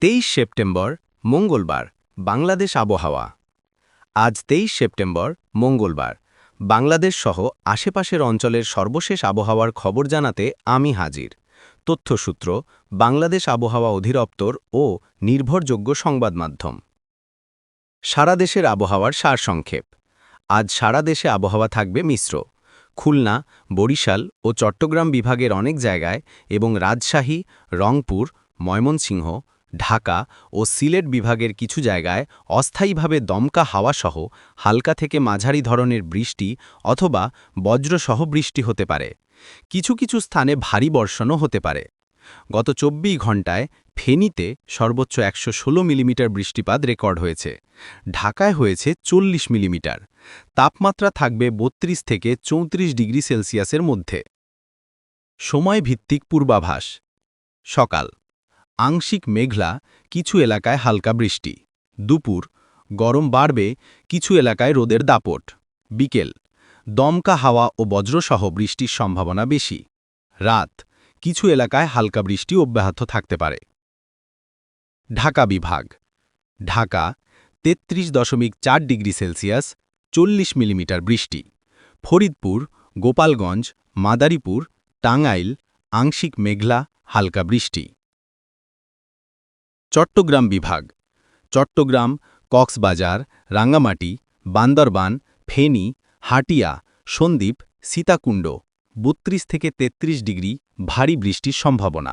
23 September মঙ্গলবার বাংলাদেশ আবহাওয়া। আজ 23 সেপ্টেম্বর মঙ্গলবার বাংলাদেশ সহ আশেপাশের অঞ্চলের সর্বশেষ আবহাওয়ার খবর জানাতে আমি হাজির। তথ্যসূত্র বাংলাদেশ আবহাওয়া অধিদপ্তর ও নির্ভরযোগ্য সংবাদ মাধ্যম। সারা দেশের আবহাওয়ার সারসংক্ষেপ। আজ সারা দেশে আবহাওয়া থাকবে মিশ্র। খুলনা, বরিশাল ও চট্টগ্রাম বিভাগের অনেক জায়গায় এবং রাজশাহী, রংপুর, ময়মনসিংহ, ঢাকা ও সিলেট বিভাগের কিছু জায়গায় অস্থায়ীভাবে দমকা হাওয়াসহ হালকা থেকে মাঝারি ধরনের বৃষ্টি অথবা বজ্রসহ বৃষ্টি হতে পারে। কিছু কিছু স্থানে ভারী বর্ষণও হতে পারে। গত 24 ঘণ্টায় ফেনীতে সর্বোচ্চ 116 মিলিমিটার বৃষ্টিপাত রেকর্ড হয়েছে। ঢাকায় হয়েছে 40 মিলিমিটার। তাপমাত্রা থাকবে 32 থেকে 34 ডিগ্রি সেলসিয়াসের মধ্যে। সময় ভিত্তিক পূর্বাভাস। সকাল আংশিক মেঘলা, কিছু এলাকায় হালকা বৃষ্টি। দুপুর গরম বাড়বে, কিছু এলাকায় রোদের দাপট। বিকেল দমকা হাওয়া ও বজ্রসহ বৃষ্টির সম্ভাবনা বেশি। রাত কিছু এলাকায় হালকা বৃষ্টি অব্যাহত থাকতে পারে। ঢাকা বিভাগ। ঢাকা 33.4 ডিগ্রি সেলসিয়াস, 40 মিলিমিটার বৃষ্টি। ফরিদপুর, গোপালগঞ্জ, মাদারীপুর, টাঙ্গাইল আংশিক মেঘলা, হালকা বৃষ্টি। চট্টগ্রাম বিভাগ। চট্টগ্রাম, কক্সবাজার, রাঙ্গামাটি, বান্দরবান, ফেনী, হাটিয়া, সন্দ্বীপ, সীতাকুণ্ড 32 থেকে 33 ডিগ্রি ভারী বৃষ্টির সম্ভাবনা।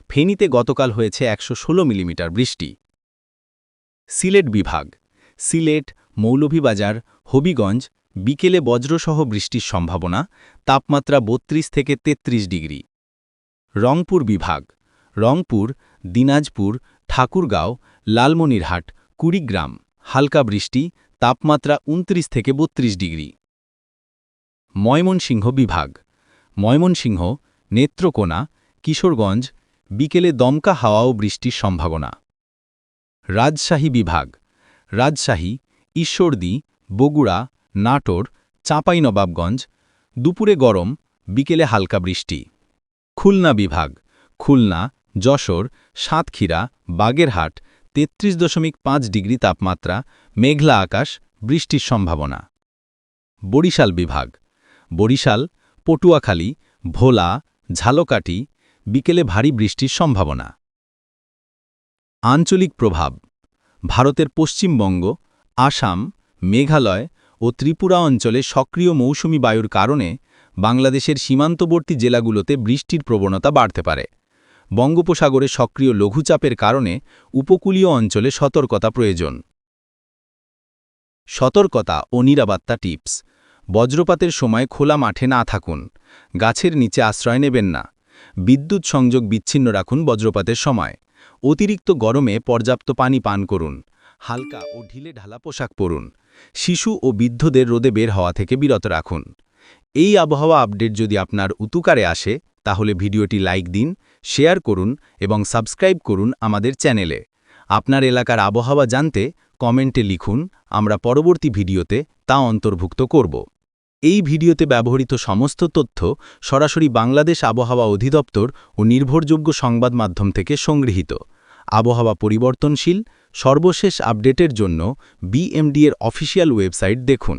ফেনীতে গতকাল হয়েছে 116 মিলিমিটার বৃষ্টি। সিলেট বিভাগ। সিলেট, মৌলভীবাজার, হবিগঞ্জ বিকেলে বজ্রসহ বৃষ্টির সম্ভাবনা। তাপমাত্রা 32 থেকে 33 ডিগ্রি। রংপুর বিভাগ। রংপুর, দিনাজপুর, ঠাকুরগাঁও, লালমনিরহাট, কুড়িগ্রাম হালকা বৃষ্টি। তাপমাত্রা 29 থেকে 32 ডিগ্রি। ময়মনসিংহ বিভাগ। ময়মনসিংহ, নেত্রকোনা, কিশোরগঞ্জ বিকেলে দমকা হাওয়া ও বৃষ্টির সম্ভাবনা। রাজশাহী বিভাগ। রাজশাহী, ঈশ্বরদী, বগুড়া, নাটোর, চাঁপাইনবাবগঞ্জ দুপুরে গরম, বিকেলে হালকা বৃষ্টি। খুলনা বিভাগ। খুলনা, যশোর, সাতক্ষীরা, বাগেরহাট 33.5 ডিগ্রি তাপমাত্রা, মেঘলা আকাশ, বৃষ্টির সম্ভাবনা। বরিশাল বিভাগ। বরিশাল, পটুয়াখালী, ভোলা, ঝালকাঠি বিকেলে ভারী বৃষ্টির সম্ভাবনা। আঞ্চলিক প্রভাব। ভারতের পশ্চিমবঙ্গ, আসাম, মেঘালয় ও ত্রিপুরা অঞ্চলে সক্রিয় মৌসুমি বায়ুর কারণে বাংলাদেশের সীমান্তবর্তী জেলাগুলোতে বৃষ্টির প্রবণতা বাড়তে পারে। বঙ্গোপসাগরে সক্রিয় লঘুচাপের কারণে উপকূলীয় অঞ্চলে সতর্কতা প্রয়োজন। সতর্কতা ও নিরাপত্তা টিপস। বজ্রপাতের সময় খোলা মাঠে না থাকুন। গাছের নিচে আশ্রয় নেবেন না। বিদ্যুৎ সংযোগ বিচ্ছিন্ন রাখুন বজ্রপাতের সময়। অতিরিক্ত গরমে পর্যাপ্ত পানি পান করুন। হালকা ও ঢিলে ঢালা পোশাক পরুন। শিশু ও বৃদ্ধদের রোদে বের হওয়া থেকে বিরত রাখুন। এই আবহাওয়া আপডেট যদি আপনার উপকারে আসে তাহলে ভিডিওটি লাইক দিন, শেয়ার করুন এবং সাবস্ক্রাইব করুন আমাদের চ্যানেলে। আপনার এলাকার আবহাওয়া জানতে কমেন্টে লিখুন, আমরা পরবর্তী ভিডিওতে তা অন্তর্ভুক্ত করব। এই ভিডিওতে ব্যবহৃত সমস্ত তথ্য সরাসরি বাংলাদেশ আবহাওয়া অধিদপ্তর ও নির্ভরযোগ্য সংবাদ মাধ্যম থেকে সংগৃহীত। আবহাওয়া পরিবর্তনশীল, সর্বশেষ আপডেটের জন্য বিএমডি এর অফিসিয়াল ওয়েবসাইট দেখুন।